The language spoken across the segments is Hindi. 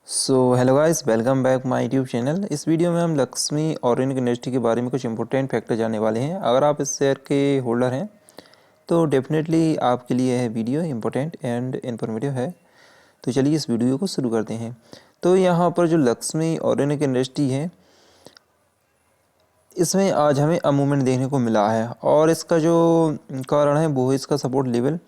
So hello guys, welcome back my YouTube channel. इस वीडियो में हम लक्ष्मी ऑर्गेनिक इंडस्ट्री के बारे में कुछ इंपॉर्टेंट फैक्टर जानने वाले हैं। अगर आप इस शेयर के होल्डर हैं तो डेफिनेटली आपके लिए यह वीडियो इंपॉर्टेंट एंड इन्फॉर्मेटिव है। तो चलिए इस वीडियो को शुरू करते हैं। तो यहाँ पर जो लक्ष्मी ऑर्गेनिक इंडस्ट्री है, इसमें आज हमें अप मूवमेंट देखने को मिला है और इसका जो कारण है वो है इसका सपोर्ट लेवल।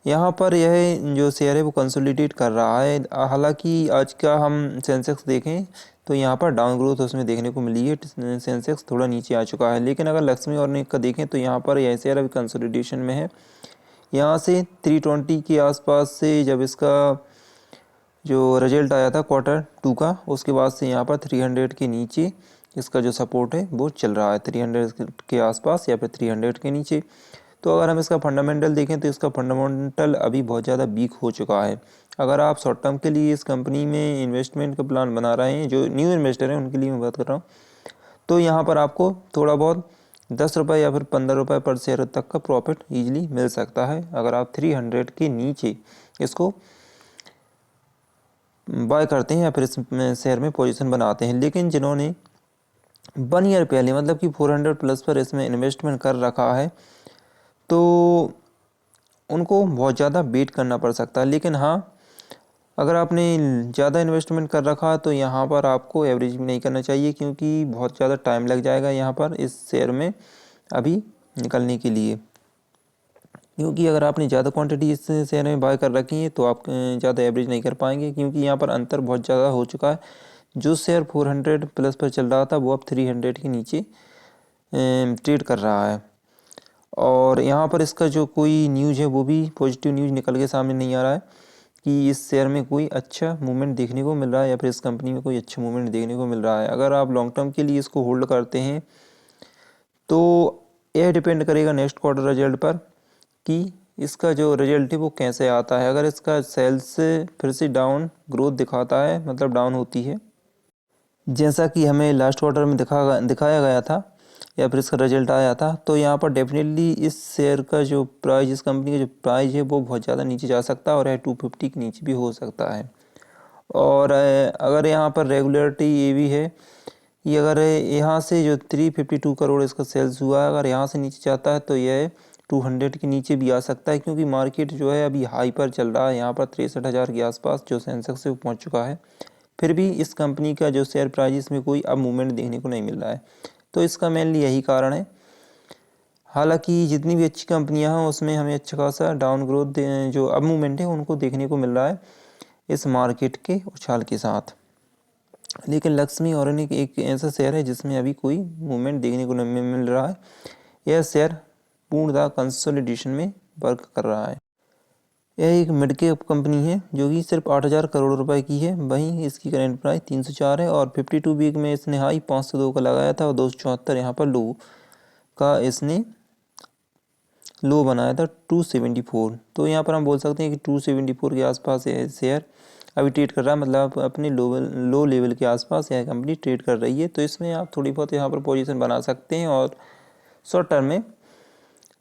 यहाँ पर यह जो शेयर है वो कंसोलिडेट कर रहा है। हालांकि आज का हम सेंसेक्स देखें तो यहाँ पर डाउन ग्रोथ उसमें देखने को मिली है, सेंसेक्स थोड़ा नीचे आ चुका है। लेकिन अगर लक्ष्मी ऑर्गेनिक का देखें तो यहाँ पर यह शेयर अभी कंसोलिडेशन में है। यहाँ से 320 के आसपास से जब इसका जो रिजल्ट आया था Q2 का, उसके बाद से यहाँ पर 300 के नीचे इसका जो सपोर्ट है वो चल रहा है, 300 के आसपास या फिर 300 के नीचे। तो अगर हम इसका फंडामेंटल देखें तो इसका फंडामेंटल अभी बहुत ज़्यादा वीक हो चुका है। अगर आप शॉर्ट टर्म के लिए इस कंपनी में इन्वेस्टमेंट का प्लान बना रहे हैं, जो न्यू इन्वेस्टर हैं उनके लिए मैं बात कर रहा हूँ, तो यहाँ पर आपको थोड़ा बहुत 10 रुपये या फिर 15 रुपये पर शेयर तक का प्रॉफिट ईजिली मिल सकता है अगर आप 300 के नीचे इसको बाय करते हैं या फिर इस शेयर में पोजीशन बनाते हैं। लेकिन जिन्होंने 1 ईयर पहले मतलब कि 400 प्लस पर इसमें इन्वेस्टमेंट कर रखा है तो उनको बहुत ज़्यादा वेट करना पड़ सकता है। लेकिन हाँ, अगर आपने ज़्यादा इन्वेस्टमेंट कर रखा है तो यहाँ पर आपको एवरेज नहीं करना चाहिए, क्योंकि बहुत ज़्यादा टाइम लग जाएगा यहाँ पर इस शेयर में अभी निकलने के लिए। क्योंकि अगर आपने ज़्यादा क्वांटिटी इस शेयर में बाय कर रखी है तो आप ज़्यादा एवरेज नहीं कर पाएंगे, क्योंकि यहाँ पर अंतर बहुत ज़्यादा हो चुका है। जो शेयर 400 प्लस पर चल रहा था वो अब 300 के नीचे ट्रेड कर रहा है। और यहाँ पर इसका जो कोई न्यूज़ है वो भी पॉजिटिव न्यूज़ निकल के सामने नहीं आ रहा है कि इस शेयर में कोई अच्छा मूवमेंट देखने को मिल रहा है या फिर इस कंपनी में कोई अच्छा मूवमेंट देखने को मिल रहा है। अगर आप लॉन्ग टर्म के लिए इसको होल्ड करते हैं तो यह डिपेंड करेगा नेक्स्ट क्वार्टर रिजल्ट पर कि इसका जो रिजल्ट है वो कैसे आता है। अगर इसका सेल्स फिर से डाउन ग्रोथ दिखाता है, मतलब डाउन होती है जैसा कि हमें लास्ट क्वार्टर में दिखाया गया था या फिर इसका रिजल्ट आया था, तो यहाँ पर डेफिनेटली इस शेयर का जो प्राइस, इस कंपनी का जो प्राइस है वो बहुत ज़्यादा नीचे जा सकता है और 250 के नीचे भी हो सकता है। और अगर यहाँ पर रेगुलरिटी ये भी है कि अगर यहाँ से जो 352 करोड़ इसका सेल्स हुआ है, अगर यहाँ से नीचे जाता है तो यह 200 के नीचे भी आ सकता है, क्योंकि मार्केट जो है अभी हाई पर चल रहा है। यहाँ पर 63,000 के आसपास जो सेंसेक्स से पहुँच चुका है। फिर भी इस कंपनी का जो शेयर प्राइस में कोई अब मूवमेंट देखने को नहीं मिल रहा है, तो इसका मेनली यही कारण है। हालांकि जितनी भी अच्छी कंपनियां हैं उसमें हमें अच्छा खासा डाउन ग्रोथ जो अब मूवमेंट है उनको देखने को मिल रहा है इस मार्केट के उछाल के साथ। लेकिन लक्ष्मी ऑर्गेनिक एक ऐसा शेयर है जिसमें अभी कोई मूवमेंट देखने को नहीं मिल रहा है। यह शेयर पूर्णतः कंसोलिडेशन में वर्क कर रहा है। यह एक मिड कैप कंपनी है जो कि सिर्फ 8,000 करोड़ रुपए की है। वहीं इसकी करेंट प्राइस 304 है और 52 वीक में इसने हाई 502 का लगाया था और 274 यहाँ पर लो का इसने लो बनाया था 274। तो यहाँ पर हम बोल सकते हैं कि 274 के आसपास यह शेयर अभी ट्रेड कर रहा है, मतलब अपने लो लेवल के आसपास यह कंपनी ट्रेड कर रही है। तो इसमें आप थोड़ी बहुत यहाँ पर पोजीशन बना सकते हैं और शॉर्ट टर्म में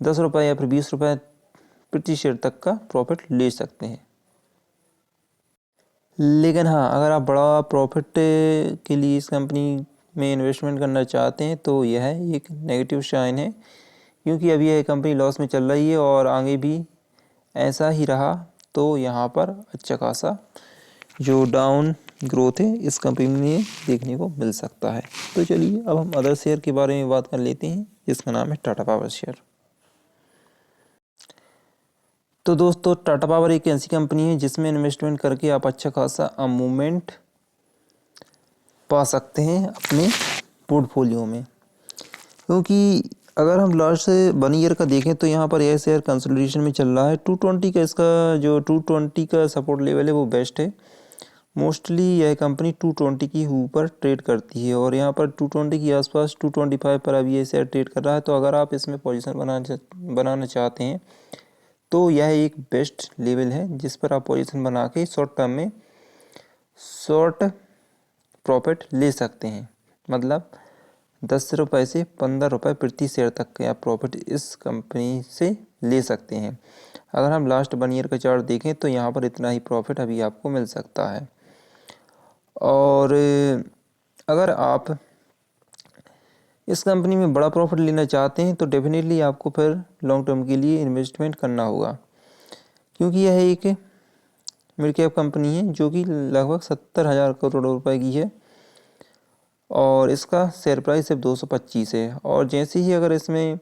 10 रुपये या फिर 20 रुपये प्रति शेयर तक का प्रॉफिट ले सकते हैं। लेकिन हाँ, अगर आप बड़ा प्रॉफिट के लिए इस कंपनी में इन्वेस्टमेंट करना चाहते हैं तो यह एक नेगेटिव साइन है, क्योंकि अभी यह कंपनी लॉस में चल रही है और आगे भी ऐसा ही रहा तो यहाँ पर अच्छा खासा जो डाउन ग्रोथ है इस कंपनी में देखने को मिल सकता है। तो चलिए अब हम अदर शेयर के बारे में बात कर लेते हैं, जिसका नाम है टाटा पावर शेयर। तो दोस्तों, टाटा पावर एक ऐसी कंपनी है जिसमें इन्वेस्टमेंट करके आप अच्छा खासा मूवमेंट पा सकते हैं अपने पोर्टफोलियो में। क्योंकि अगर हम लास्ट 1 ईयर का देखें तो यहाँ पर यह शेयर कंसोलिडेशन में चल रहा है। 220 का इसका जो 220 का सपोर्ट लेवल है वो बेस्ट है। मोस्टली यह कंपनी 220 की ऊपर ट्रेड करती है और यहाँ पर 220 के आसपास 225 पर अभी ये शेयर ट्रेड कर रहा है। तो अगर आप इसमें पोजीशन बनाना चाहते हैं तो यह एक बेस्ट लेवल है जिस पर आप पोजीशन बना के शॉर्ट टर्म में शॉर्ट प्रॉफिट ले सकते हैं। मतलब 10 रुपये से 15 रुपये प्रति शेयर तक के आप प्रॉफिट इस कंपनी से ले सकते हैं। अगर हम लास्ट 1 ईयर का चार्ट देखें तो यहाँ पर इतना ही प्रॉफिट अभी आपको मिल सकता है। और अगर आप इस कंपनी में बड़ा प्रॉफिट लेना चाहते हैं तो डेफिनेटली आपको फिर लॉन्ग टर्म के लिए इन्वेस्टमेंट करना होगा, क्योंकि यह एक मिड कैप कंपनी है जो कि लगभग 70,000 करोड़ रुपए की है और इसका शेयर प्राइस सिर्फ 225 है। और जैसे ही अगर इसमें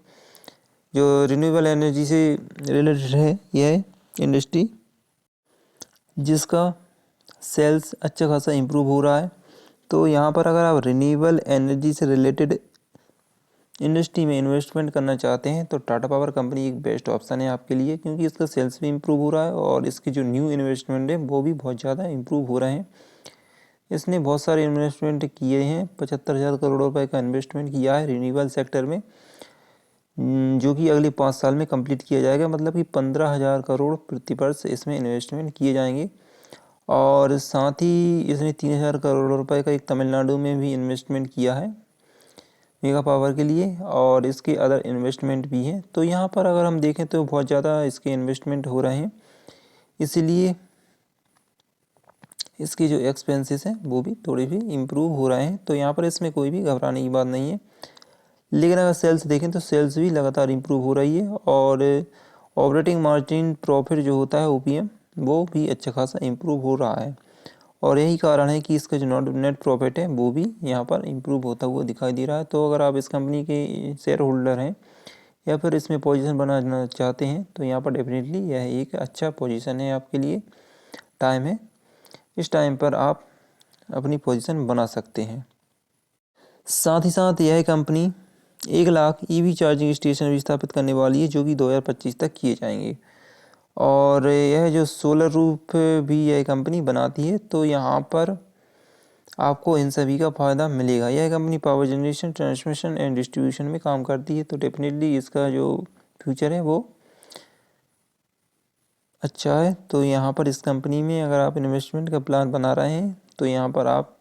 जो रिन्यूएबल एनर्जी से रिलेटेड है यह इंडस्ट्री जिसका सेल्स अच्छा खासा इम्प्रूव हो रहा है, तो यहाँ पर अगर आप रिन्यूएबल एनर्जी से रिलेटेड इंडस्ट्री में इन्वेस्टमेंट करना चाहते हैं तो टाटा पावर कंपनी एक बेस्ट ऑप्शन है आपके लिए, क्योंकि इसका सेल्स भी इम्प्रूव हो रहा है और इसके जो न्यू इन्वेस्टमेंट है वो भी बहुत ज़्यादा इम्प्रूव हो रहे हैं। इसने बहुत सारे इन्वेस्टमेंट किए हैं, 75,000 करोड़ रुपए का इन्वेस्टमेंट किया है रिन्यूएबल सेक्टर में, जो कि अगले 5 साल में कंप्लीट किया जाएगा। मतलब कि 15,000 करोड़ प्रति वर्ष इसमें इन्वेस्टमेंट किए जाएंगे। और साथ ही इसने 3,000 करोड़ रुपए का एक तमिलनाडु में भी इन्वेस्टमेंट किया है मेगा पावर के लिए, और इसके अदर इन्वेस्टमेंट भी हैं। तो यहाँ पर अगर हम देखें तो बहुत ज़्यादा इसके इन्वेस्टमेंट हो रहे हैं, इसीलिए इसके जो एक्सपेंसेस हैं वो भी थोड़े भी इम्प्रूव हो रहे हैं। तो यहाँ पर इसमें कोई भी घबराने की बात नहीं है। लेकिन अगर सेल्स देखें तो सेल्स भी लगातार इम्प्रूव हो रही है और ऑपरेटिंग मार्जिन प्रॉफिट जो होता है OPM वो भी अच्छा खासा इम्प्रूव हो रहा है। और यही कारण है कि इसका जो नेट प्रॉफिट है वो भी यहाँ पर इम्प्रूव होता हुआ दिखाई दे रहा है। तो अगर आप इस कंपनी के शेयर होल्डर हैं या फिर इसमें पोजीशन बनाना चाहते हैं तो यहाँ पर डेफिनेटली यह एक अच्छा पोजीशन है आपके लिए, टाइम है, इस टाइम पर आप अपनी पोजीशन बना सकते हैं। साथ ही साथ यह company 1 lakh EV charging station भी स्थापित करने वाली है जो कि 2025 तक किए जाएंगे। और यह जो सोलर रूफ भी यह कंपनी बनाती है, तो यहाँ पर आपको इन सभी का फ़ायदा मिलेगा। यह company power generation, transmission and distribution में काम करती है, तो डेफिनेटली इसका जो फ्यूचर है वो अच्छा है। तो यहाँ पर इस कंपनी में अगर आप इन्वेस्टमेंट का प्लान बना रहे हैं तो यहाँ पर आप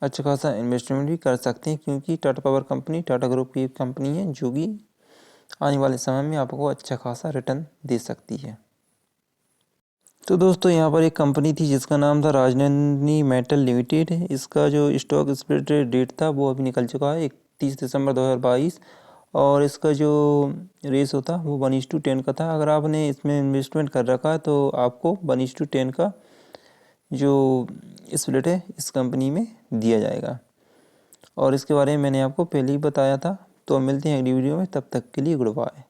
अच्छा खासा इन्वेस्टमेंट भी कर सकते हैं, क्योंकि Tata power company Tata group की एक कंपनी है जो कि आने वाले समय में आपको अच्छा खासा रिटर्न दे सकती है। तो दोस्तों यहाँ पर एक कंपनी थी जिसका नाम था राजनंदिनी मेटल लिमिटेड। इसका जो स्टॉक स्प्लिट डेट था वो अभी निकल चुका है 31 दिसंबर 2022 और इसका जो रेशो था वो 1:10 का था। अगर आपने इसमें इन्वेस्टमेंट कर रखा है तो आपको 1:10 का जो स्प्लिट है इस कंपनी में दिया जाएगा, और इसके बारे में मैंने आपको पहले ही बताया था। तो मिलते हैं अगली वीडियो में, तब तक के लिए गुड बाय।